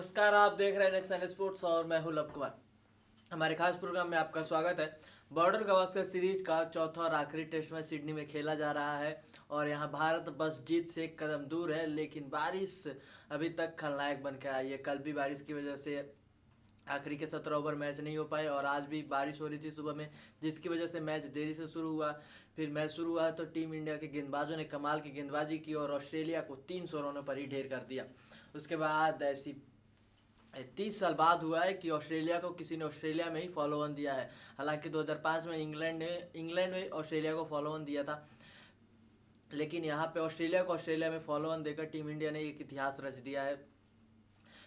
नमस्कार, आप देख रहे हैं नेक्स्ट स्पोर्ट्स और मैं हूं लव कुमार। हमारे खास प्रोग्राम में आपका स्वागत है। बॉर्डर गावस्कर सीरीज का चौथा और आखिरी टेस्ट मैच सिडनी में खेला जा रहा है और यहां भारत बस जीत से एक कदम दूर है, लेकिन बारिश अभी तक खलनायक बन के आई है। कल भी बारिश की वजह से आखिरी के 17 ओवर मैच नहीं हो पाए और आज भी बारिश हो रही थी सुबह में, जिसकी वजह से मैच देरी से शुरू हुआ। फिर मैच शुरू हुआ तो टीम इंडिया के गेंदबाजों ने कमाल की गेंदबाजी की और ऑस्ट्रेलिया को 300 रनों पर ही ढेर कर दिया। उसके बाद ऐसी 30 साल बाद हुआ है कि ऑस्ट्रेलिया को किसी ने ऑस्ट्रेलिया में ही फॉलो ऑन दिया है। हालांकि 2005 में इंग्लैंड में ऑस्ट्रेलिया को फॉलो ऑन दिया था, लेकिन यहाँ पे ऑस्ट्रेलिया को ऑस्ट्रेलिया में फॉलो ऑन देकर टीम इंडिया ने एक इतिहास रच दिया है।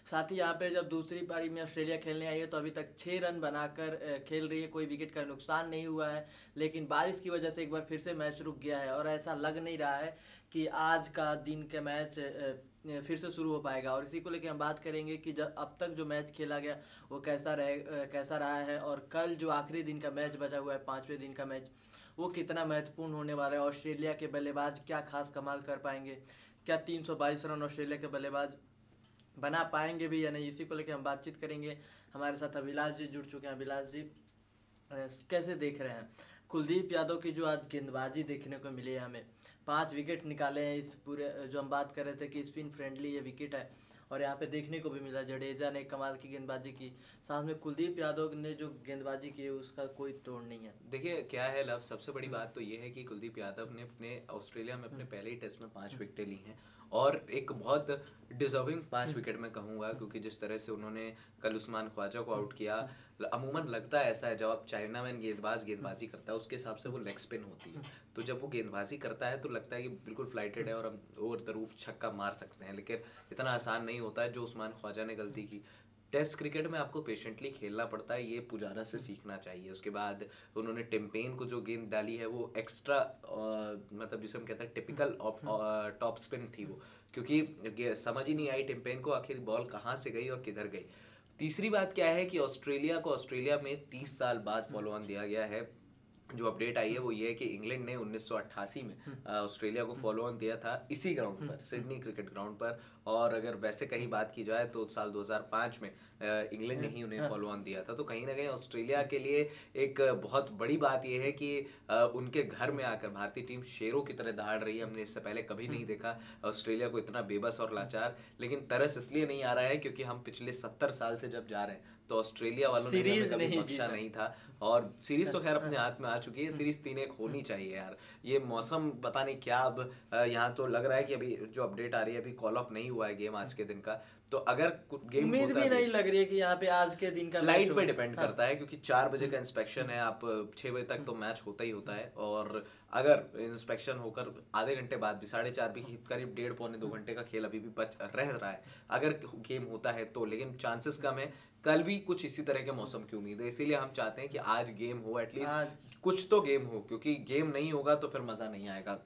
साथ ही यहाँ पे जब दूसरी पारी में ऑस्ट्रेलिया खेलने आई है तो अभी तक 6 रन बनाकर खेल रही है, कोई विकेट का नुकसान नहीं हुआ है। लेकिन बारिश की वजह से एक बार फिर से मैच रुक गया है और ऐसा लग नहीं रहा है कि आज का दिन का मैच फिर से शुरू हो पाएगा। और इसी को लेकर हम बात करेंगे कि जब अब तक जो मैच खेला गया वो कैसा रहा है और कल जो आखिरी दिन का मैच बचा हुआ है, 5वें दिन का मैच, वो कितना महत्वपूर्ण होने वाला है। ऑस्ट्रेलिया के बल्लेबाज क्या खास कमाल कर पाएंगे, क्या 322 रन ऑस्ट्रेलिया के बल्लेबाज बना पाएंगे भी या नहीं, इसी को लेकर हम बातचीत करेंगे। हमारे साथ अभिलाष जी जुड़ चुके हैं। अभिलाष जी, कैसे देख रहे हैं कुलदीप यादव की जो आज गेंदबाजी देखने को मिली है? हमें 5 विकेट निकाले हैं इस पूरे, जो हम बात कर रहे थे कि स्पिन फ्रेंडली ये विकेट है, और यहाँ पे देखने को भी मिला जडेजा ने कमाल की गेंदबाजी की, साथ में कुलदीप यादव ने जो गेंदबाजी की है उसका कोई तोड़ नहीं है। देखिए क्या है लव, सबसे बड़ी बात तो ये है कि कुलदीप यादव ने अपने ऑस्ट्रेलिया में अपने पहले ही टेस्ट में 5 विकेटें ली हैं और एक बहुत डिजर्विंग 5 विकेट मैं कहूँगा, क्योंकि जिस तरह से उन्होंने कल उस्मान ख्वाजा को आउट किया, अमूमन लगता है ऐसा है जब आप चाइना में गेंदबाजी करता है उसके हिसाब से वो लेग स्पिन होती है, तो जब वो गेंदबाजी करता है तो लगता है कि बिल्कुल फ्लाइटेड है और हम ओवर द रूफ छक्का मार सकते हैं, लेकिन इतना आसान नहीं होता है जो उस्मान ख्वाजा ने गलती की। टेस्ट क्रिकेट में आपको पेशेंटली खेलना पड़ता है, ये पुजारा से सीखना चाहिए। उसके बाद उन्होंने टिम पेन को जो गेंद डाली है वो एक्स्ट्रा मतलब जिसे हम कहते हैं टिपिकल टॉप स्पिन थी वो, क्योंकि समझ ही नहीं आई टिम पेन को आखिर बॉल कहाँ से गई और किधर गई। तीसरी बात क्या है कि ऑस्ट्रेलिया को ऑस्ट्रेलिया में 30 साल बाद फॉलो ऑन दिया गया है। जो अपडेट आई है वो ये है कि इंग्लैंड ने 1988 में ऑस्ट्रेलिया को फॉलो ऑन दिया था इसी ग्राउंड पर, सिडनी क्रिकेट ग्राउंड पर, और अगर वैसे कहीं बात की जाए तो साल 2005 में इंग्लैंड ने ही उन्हें फॉलो ऑन दिया था। तो कहीं ना कहीं ऑस्ट्रेलिया के लिए एक बहुत बड़ी बात यह है कि उनके घर में आकर भारतीय टीम शेरों की तरह दहाड़ रही है। हमने इससे पहले कभी नहीं देखा ऑस्ट्रेलिया को इतना बेबस और लाचार, लेकिन तरस इसलिए नहीं आ रहा है क्योंकि हम पिछले 70 साल से जब जा रहे हैं तो ऑस्ट्रेलिया वालों ने कभी बख्शा नहीं था, और सीरीज तो खैर अपने हाथ में आ चुकी है। सीरीज 3-1 होनी चाहिए यार। ये मौसम पता नहीं क्या, अब यहाँ तो लग रहा है कि अभी जो अपडेट आ रही है, अभी कॉल ऑफ नहीं हुआ है गेम आज के दिन का, तो अगर गेम उम्मीद भी नहीं लग रही है कि यहाँ पे आज के दिन का लाइट पे डिपेंड करता है, क्योंकि 4 बजे का इंस्पेक्शन है, आप 6 बजे तक तो मैच होता ही होता है, और अगर इंस्पेक्शन होकर आधे घंटे बाद भी 4:30 भी करीब 1.5-2 घंटे का खेल अभी भी बच रह रहा है अगर गेम होता है तो, लेकिन चांसेस कम है। कल भी कुछ इसी तरह के मौसम की उम्मीद है, इसीलिए हम चाहते हैं कि आज गेम हो, एटलीस्ट कुछ तो गेम हो, क्योंकि गेम नहीं होगा तो फिर मजा नहीं आएगा।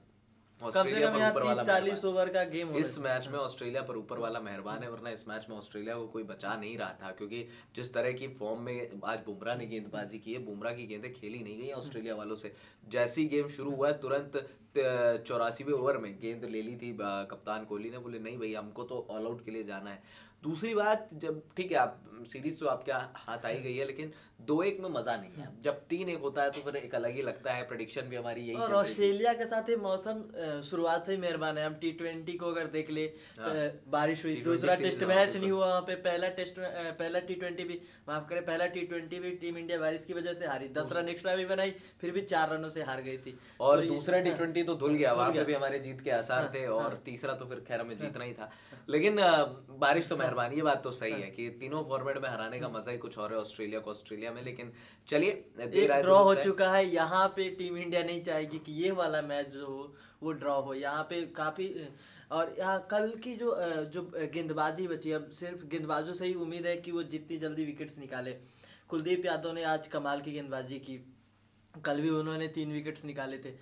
ऑस्ट्रेलिया पर ऊपर वाला 30-40 ओवर का गेम इस मैच में ऑस्ट्रेलिया पर ऊपर वाला मेहरबान है, वरना इस मैच में ऑस्ट्रेलिया को कोई बचा नहीं रहा था, क्योंकि जिस तरह की फॉर्म में आज बुमराह ने गेंदबाजी की है, बुमराह की गेंदें खेली नहीं गई ऑस्ट्रेलिया वालों से। जैसी गेम शुरू हुआ है तुरंत 84वें ओवर में गेंद ले ली थी कप्तान कोहली ने, बोले नहीं भाई हमको तो ऑल आउट के लिए जाना है। दूसरी बात, जब ठीक है आप सीरीज तो आपके हाथ आई गई है, लेकिन 2-1 में मजा नहीं है, जब 3-1 होता है तो फिर एक अलग ही लगता है। प्रेडिक्शन भी हमारी यही और ऑस्ट्रेलिया के साथ ही मौसम शुरुआत से ही मेहरबान है। हम T20 को अगर देख ले, बारिश हुई, दूसरा टेस्ट मैच नहीं हुआ वहाँ पे, पहला T20 भी, माफ करें, पहला T20 भी टीम इंडिया बारिश की वजह से हारी, 10 रन एक्स्ट्रा भी बनाई, फिर भी 4 रनों से हार गई थी। और दूसरा T20 तो धुल गया, वहां पे भी हमारे जीत के आसार थे, और तीसरा तो फिर खैर हमें जीतना ही था, लेकिन बारिश तो मेहरबानी। ये बात तो सही है कि तीनों फॉर्मेट में हराने का मजा ही कुछ और है ऑस्ट्रेलिया को ऑस्ट्रेलिया में, लेकिन चलिए एक ड्रॉ हो चुका है। यहाँ पे टीम इंडिया नहीं चाहेगी कि ये वाला मैच जो हो वो ड्रॉ हो, यहाँ पे काफी। और यहाँ कल की जो गेंदबाजी बची, अब सिर्फ गेंदबाजों से ही उम्मीद है कि वो जितनी जल्दी विकेट्स निकाले। कुलदीप यादव ने आज कमाल की गेंदबाजी की, कल भी उन्होंने 3 विकेट्स निकाले थे।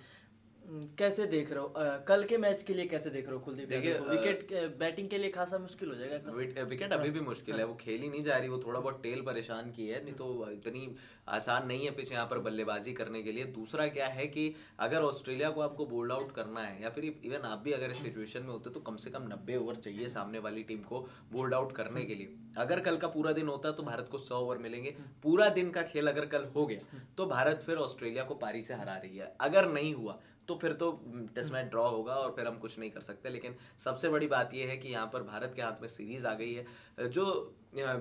कैसे देख रहे हो कल के मैच के लिए, कैसे देख रहे हो कुलदीप? देखिए विकेट बैटिंग के लिए खासा मुश्किल हो जाएगा। विकेट अभी भी मुश्किल है, वो खेल ही नहीं जा रही, वो थोड़ा बहुत टेल परेशान की है, नहीं तो इतनी आसान नहीं है पिच यहाँ पर बल्लेबाजी करने के लिए। दूसरा क्या है कि अगर ऑस्ट्रेलिया को आपको बोल्ड आउट करना है, या फिर इवन आप भी अगर इस सिचुएशन में होते तो कम से कम 90 ओवर चाहिए सामने वाली टीम को बोल्ड आउट करने के लिए। अगर कल का पूरा दिन होता तो भारत को 100 ओवर मिलेंगे। पूरा दिन का खेल अगर कल हो गया तो भारत फिर ऑस्ट्रेलिया को पारी से हरा रही है। अगर नहीं हुआ तो फिर तो टेस्ट मैच ड्रॉ होगा और फिर हम कुछ नहीं कर सकते। लेकिन सबसे बड़ी बात यह है कि यहाँ पर भारत के हाथ में सीरीज आ गई है। जो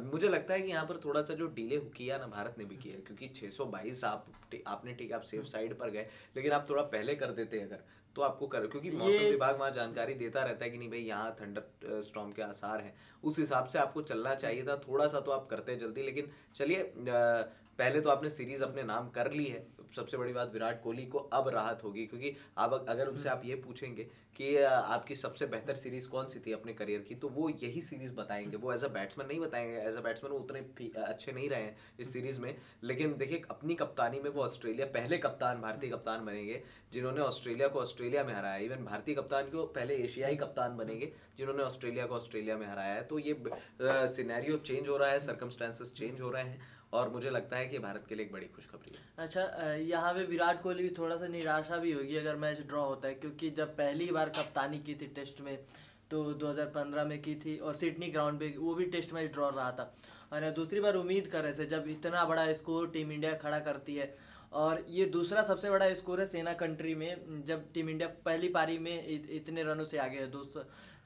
मुझे लगता है कि यहाँ पर थोड़ा सा जो डिले किया ना भारत ने भी किया है, क्योंकि 622 आपने ठीक आप सेफ साइड पर गए, लेकिन आप थोड़ा पहले कर देते अगर तो आपको कर, क्योंकि मौसम विभाग वहाँ जानकारी देता रहता है कि नहीं भाई यहाँ थंडर स्टॉर्म के आसार हैं, उस हिसाब से आपको चलना चाहिए था। थोड़ा सा तो आप करते जल्दी, लेकिन चलिए पहले तो आपने सीरीज अपने नाम कर ली है। सबसे बड़ी बात विराट कोहली को अब राहत होगी, क्योंकि अब अगर उनसे आप ये पूछेंगे कि आपकी सबसे बेहतर सीरीज कौन सी थी अपने करियर की, तो वो यही सीरीज बताएंगे। वो एज अ बैट्समैन नहीं बताएंगे, एज अ बैट्समैन वो उतने अच्छे नहीं रहे हैं इस सीरीज में। लेकिन देखिए अपनी कप्तानी में वो ऑस्ट्रेलिया पहले कप्तान, भारतीय कप्तान बनेंगे जिन्होंने ऑस्ट्रेलिया को ऑस्ट्रेलिया में हराया। इवन भारतीय कप्तान को पहले एशियाई कप्तान बनेंगे जिन्होंने ऑस्ट्रेलिया को ऑस्ट्रेलिया में हराया है। तो ये सिनेरियो चेंज हो रहा है, सर्कमस्टेंसेस चेंज हो रहे हैं, और मुझे लगता है कि भारत के लिए एक बड़ी खुशखबरी है। अच्छा, यहाँ पे विराट कोहली भी थोड़ा सा निराशा भी होगी अगर मैच ड्रॉ होता है, क्योंकि जब पहली बार कप्तानी की थी टेस्ट में तो 2015 में की थी, और सिडनी ग्राउंड पे वो भी टेस्ट मैच ड्रॉ रहा था। और दूसरी बार उम्मीद कर रहे थे, जब इतना बड़ा स्कोर टीम इंडिया खड़ा करती है, और ये दूसरा सबसे बड़ा स्कोर है सेना कंट्री में, जब टीम इंडिया पहली पारी में इतने रनों से आगे है,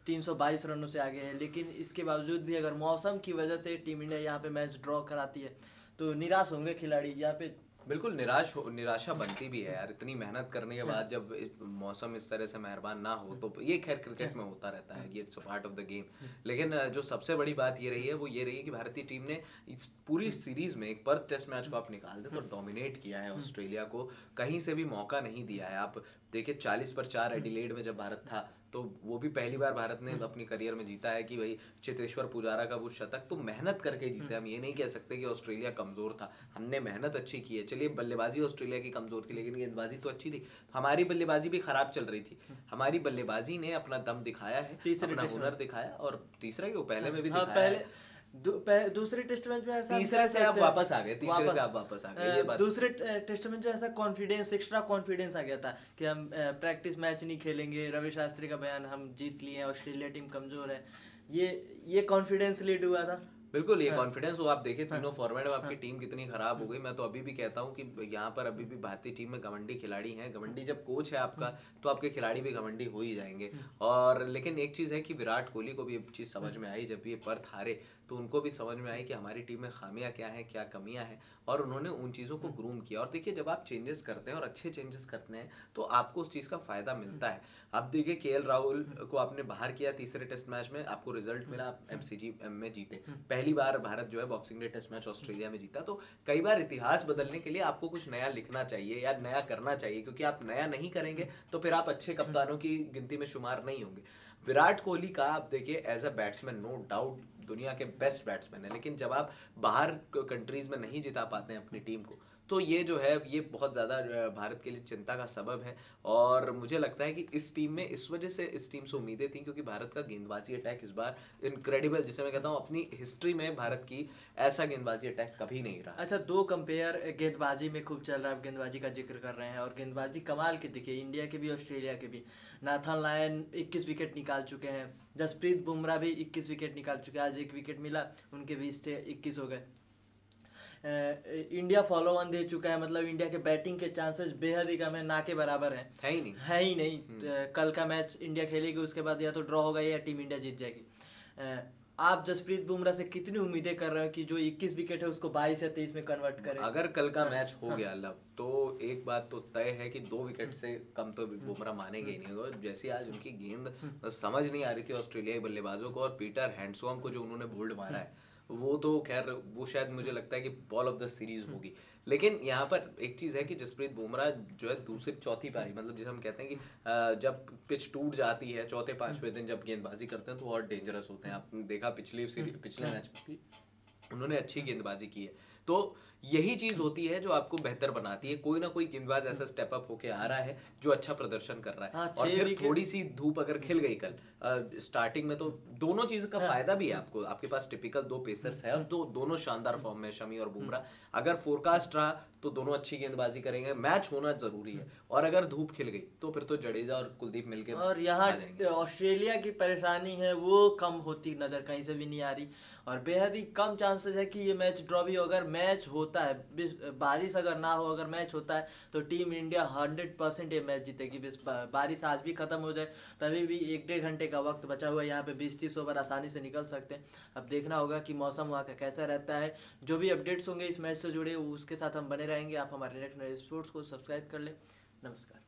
322 रनों से आगे है। लेकिन इसके बावजूद भी अगर मौसम की वजह से टीम इंडिया यहाँ पे मैच ड्रॉ कराती है तो निराश होंगे खिलाड़ी यहाँ पे। बिल्कुल निराशा बनती भी है यार, इतनी मेहनत करने के बाद जब मौसम इस तरह से मेहरबान ना हो तो ये खैर क्रिकेट में होता रहता है, ये it's a part of the game. लेकिन जो सबसे बड़ी बात ये रही है वो ये रही है कि भारतीय टीम ने इस पूरी सीरीज में एक पर्थ टेस्ट मैच को आप निकाल दें तो डोमिनेट किया है ऑस्ट्रेलिया को, कहीं से भी मौका नहीं दिया है। आप देखिए 40 पर 4 एडिलेड में जब भारत था तो वो भी पहली बार भारत ने अपनी करियर में जीता है कि भाई चेतेश्वर पुजारा का वो शतक तो मेहनत करके जीते। हम ये नहीं कह सकते कि ऑस्ट्रेलिया कमजोर था, हमने मेहनत अच्छी की है। चलिए बल्लेबाजी ऑस्ट्रेलिया की कमजोर थी लेकिन गेंदबाजी तो अच्छी थी। हमारी बल्लेबाजी भी खराब चल रही थी, हमारी बल्लेबाजी ने अपना दम दिखाया है, अपना हुनर दिखाया, और तीसरा क्यों पहले में भी दिखाया है। दूसरे टेस्ट मैच में ऐसा तीसरे से आप वापस आ गए, तीसरे से आप वापस आ गए, ये बात। दूसरे टेस्ट मैच में ऐसा कॉन्फिडेंस, एक्स्ट्रा कॉन्फिडेंस आ गया था कि हम प्रैक्टिस मैच नहीं खेलेंगे। रवि शास्त्री का बयान, हम जीत लिए, ऑस्ट्रेलिया टीम कमजोर है, ये कॉन्फिडेंस लीड हुआ था। बिल्कुल, ये कॉन्फिडेंस वो आप देखे तीनों फॉर्मेट में आपकी टीम कितनी खराब हो गई। मैं तो अभी भी कहता हूँ कि यहाँ पर अभी भी भारतीय टीम में घमंडी खिलाड़ी हैं। घमंडी जब कोच है आपका तो आपके खिलाड़ी भी घमंडी हो ही जाएंगे। और लेकिन एक चीज़ है कि विराट कोहली को भी एक चीज़ समझ में आई, जब ये पर्थ हारे तो उनको भी समझ में आई कि हमारी टीम में खामियां क्या हैं, क्या कमियां हैं, और उन्होंने उन चीज़ों को ग्रूम किया। और देखिए जब आप चेंजेस करते हैं और अच्छे चेंजेस करते हैं तो आपको उस चीज़ का फ़ायदा मिलता है। अब देखिए केएल राहुल को आपने बाहर किया तीसरे टेस्ट मैच में, आपको रिजल्ट मिला, आप एमसीजी में जीते। पहली बार भारत जो है Boxing Day test match Australia में जीता। तो कई बार इतिहास बदलने के लिए आपको कुछ नया लिखना चाहिए या नया करना चाहिए, क्योंकि आप नया नहीं करेंगे तो फिर आप अच्छे कप्तानों की गिनती में शुमार नहीं होंगे। विराट कोहली का आप देखिए as a batsman no doubt दुनिया के बेस्ट बैट्समैन है, लेकिन जब आप बाहर कंट्रीज में नहीं जिता पाते हैं अपनी टीम को तो ये जो है ये बहुत ज़्यादा भारत के लिए चिंता का सबब है। और मुझे लगता है कि इस टीम में इस वजह से इस टीम से उम्मीदें थी क्योंकि भारत का गेंदबाजी अटैक इस बार इनक्रेडिबल, जिसे मैं कहता हूँ अपनी हिस्ट्री में भारत की ऐसा गेंदबाजी अटैक कभी नहीं रहा। अच्छा, दो कंपेयर गेंदबाजी में खूब चल रहा है, गेंदबाजी का जिक्र कर रहे हैं, और गेंदबाजी कमाल की दिखी इंडिया के भी ऑस्ट्रेलिया के भी। नाथन लायन 21 विकेट निकाल चुके हैं, जसप्रीत बुमराह भी 21 विकेट निकाल चुके हैं, आज 1 विकेट मिला, उनके 20 थे 21 हो गए। इंडिया फॉलो ऑन दे चुका है, मतलब इंडिया के बैटिंग के चांसेस बेहद ही कम है, ना के बराबर है ही नहीं। कल का मैच इंडिया खेलेगी, उसके बाद या तो ड्रॉ होगा या टीम इंडिया जीत जाएगी। आप जसप्रीत बुमराह से कितनी उम्मीदें कर रहे हो कि जो 21 विकेट है उसको 22 या 23 में कन्वर्ट करें? अगर कल का मैच हो गया लव तो एक बात तो तय है कि 2 विकेट से कम तो बुमराह मानेंगे ही नहीं होगा। जैसे आज उनकी गेंद समझ नहीं आ रही थी ऑस्ट्रेलियाई बल्लेबाजों को, और पीटर हैंडसॉम को जो उन्होंने बोल्ड मारा है वो तो खैर वो शायद मुझे लगता है कि बॉल ऑफ द सीरीज होगी। लेकिन यहाँ पर एक चीज़ है कि जसप्रीत बुमराह जो है दूसरी चौथी पारी, मतलब जिसे हम कहते हैं कि जब पिच टूट जाती है चौथे पांचवें दिन जब गेंदबाजी करते हैं तो और डेंजरस होते हैं। आपने देखा पिछले मैच में उन्होंने अच्छी गेंदबाजी की है। तो यही चीज होती है जो आपको बेहतर बनाती है। कोई ना कोई गेंदबाज ऐसा स्टेप अप होके आ रहा है जो अच्छा प्रदर्शन कर रहा है। हाँ, और 6 फिर विकेट। थोड़ी सी धूप अगर खिल गई कल स्टार्टिंग में, तो दोनों चीज का फायदा भी है आपको। आपके पास टिपिकल 2 पेसर्स है और दोनों शानदार फॉर्म में, शमी और बुमराह। अगर फोरकास्ट रहा तो दोनों अच्छी गेंदबाजी करेंगे, मैच होना जरूरी है। और अगर धूप खिल गई तो फिर तो जडेजा और कुलदीप मिलके और यहाँ ऑस्ट्रेलिया की परेशानी है वो कम होती नजर कहीं से भी नहीं आ रही, और बेहद ही कम चांसेस है कि ये मैच ड्रॉ भी हो। अगर मैच होता है, बारिश अगर ना हो, अगर मैच होता है तो टीम इंडिया 100% ये मैच जीतेगी। बारिश आज भी खत्म हो जाए तभी भी 1-1.5 घंटे का वक्त बचा हुआ है, यहाँ पे 20-30 ओवर आसानी से निकल सकते हैं। अब देखना होगा कि मौसम वहाँ का कैसा रहता है। जो भी अपडेट्स होंगे इस मैच से जुड़े उसके साथ हम बने रहेंगे। आप हमारे नेक्स्ट स्पोर्ट्स को सब्सक्राइब कर लें। नमस्कार।